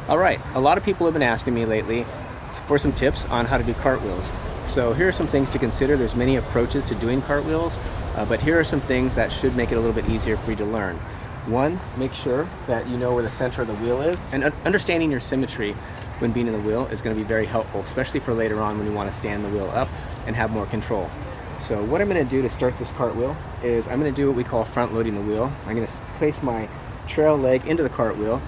Alright, a lot of people have been asking me lately for some tips on how to do cartwheels. So here are some things to consider. There's many approaches to doing cartwheels, but here are some things that should make it a little bit easier for you to learn. One, make sure that you know where the center of the wheel is, and understanding your symmetry when being in the wheel is going to be very helpful, especially for later on when you want to stand the wheel up and have more control. So what I'm going to do to start this cartwheel is I'm going to do what we call front loading the wheel. I'm going to place my trail leg into the cartwheel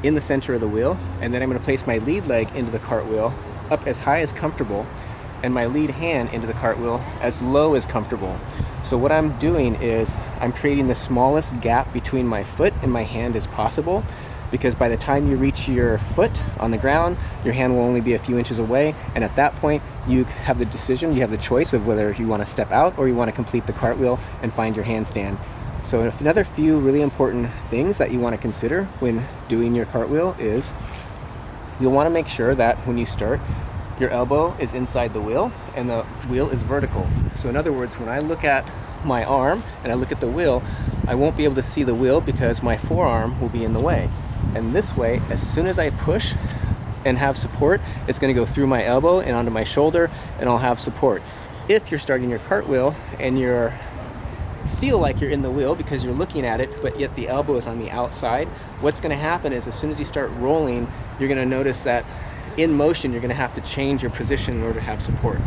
in the center of the wheel, and then I'm going to place my lead leg into the cartwheel up as high as comfortable, and my lead hand into the cartwheel as low as comfortable. So what I'm doing is I'm creating the smallest gap between my foot and my hand as possible, because by the time you reach your foot on the ground, your hand will only be a few inches away, and at that point you have the decision, you have the choice of whether you want to step out or you want to complete the cartwheel and find your handstand. So another few really important things that you want to consider when doing your cartwheel is you'll want to make sure that when you start, your elbow is inside the wheel and the wheel is vertical. So in other words, when I look at my arm and I look at the wheel, I won't be able to see the wheel because my forearm will be in the way. And this way, as soon as I push and have support, it's going to go through my elbow and onto my shoulder, and I'll have support. If you're starting your cartwheel and you feel like you're in the wheel because you're looking at it, but yet the elbow is on the outside, what's going to happen is as soon as you start rolling, you're going to notice that in motion you're going to have to change your position in order to have support.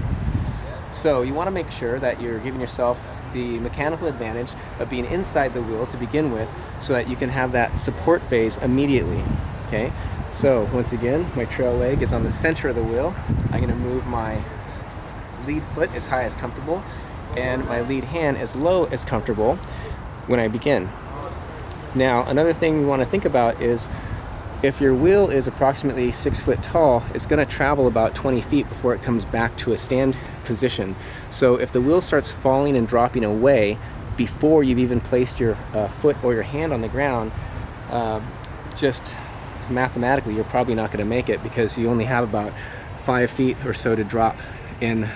So you want to make sure that you're giving yourself the mechanical advantage of being inside the wheel to begin with, so that you can have that support phase immediately. Okay, so once again, my trail leg is on the center of the wheel. I'm going to move my lead foot as high as comfortable and my lead hand as low as comfortable when I begin. Now, another thing you want to think about is if your wheel is approximately 6 foot tall, it's going to travel about 20 feet before it comes back to a stand position. So if the wheel starts falling and dropping away before you've even placed your foot or your hand on the ground, just mathematically you're probably not going to make it, because you only have about 5 feet or so to drop in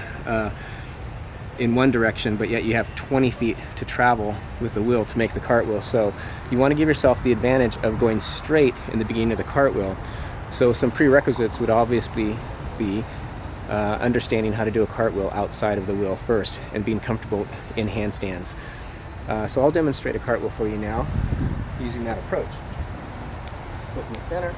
one direction, but yet you have 20 feet to travel with the wheel to make the cartwheel. So you want to give yourself the advantage of going straight in the beginning of the cartwheel. So some prerequisites would obviously be understanding how to do a cartwheel outside of the wheel first and being comfortable in handstands. So I'll demonstrate a cartwheel for you now using that approach. Foot in the center.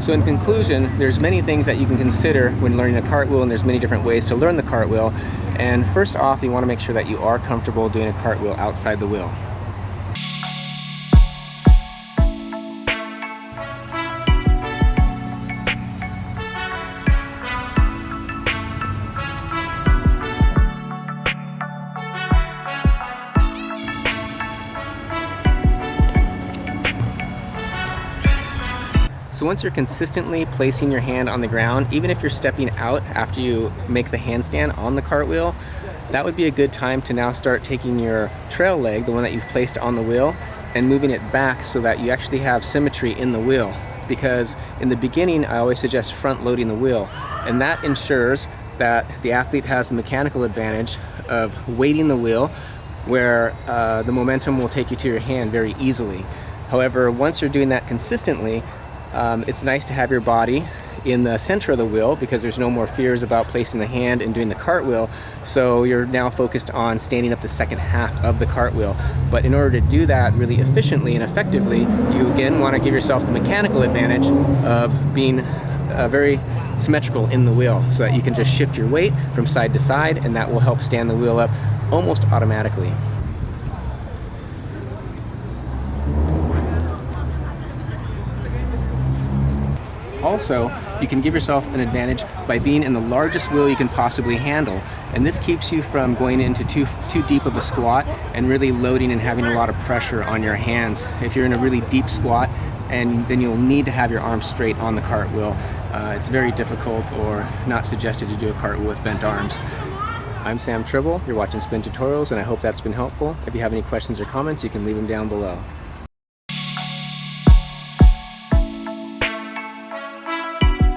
So in conclusion, there's many things that you can consider when learning a cartwheel, and there's many different ways to learn the cartwheel. And first off, you want to make sure that you are comfortable doing a cartwheel outside the wheel. So once you're consistently placing your hand on the ground, even if you're stepping out after you make the handstand on the cartwheel, that would be a good time to now start taking your trail leg, the one that you've placed on the wheel, and moving it back so that you actually have symmetry in the wheel. Because in the beginning, I always suggest front loading the wheel, and that ensures that the athlete has the mechanical advantage of weighting the wheel, where the momentum will take you to your hand very easily. However, once you're doing that consistently, it's nice to have your body in the center of the wheel, because there's no more fears about placing the hand and doing the cartwheel. So you're now focused on standing up the second half of the cartwheel. But in order to do that really efficiently and effectively, you again want to give yourself the mechanical advantage of being very symmetrical in the wheel, so that you can just shift your weight from side to side, and that will help stand the wheel up almost automatically. Also, you can give yourself an advantage by being in the largest wheel you can possibly handle. And this keeps you from going into too deep of a squat and really loading and having a lot of pressure on your hands. If you're in a really deep squat, and then you'll need to have your arms straight on the cartwheel. It's very difficult or not suggested to do a cartwheel with bent arms. I'm Sam Tribble, you're watching Spin Tutorials, and I hope that's been helpful. If you have any questions or comments, you can leave them down below.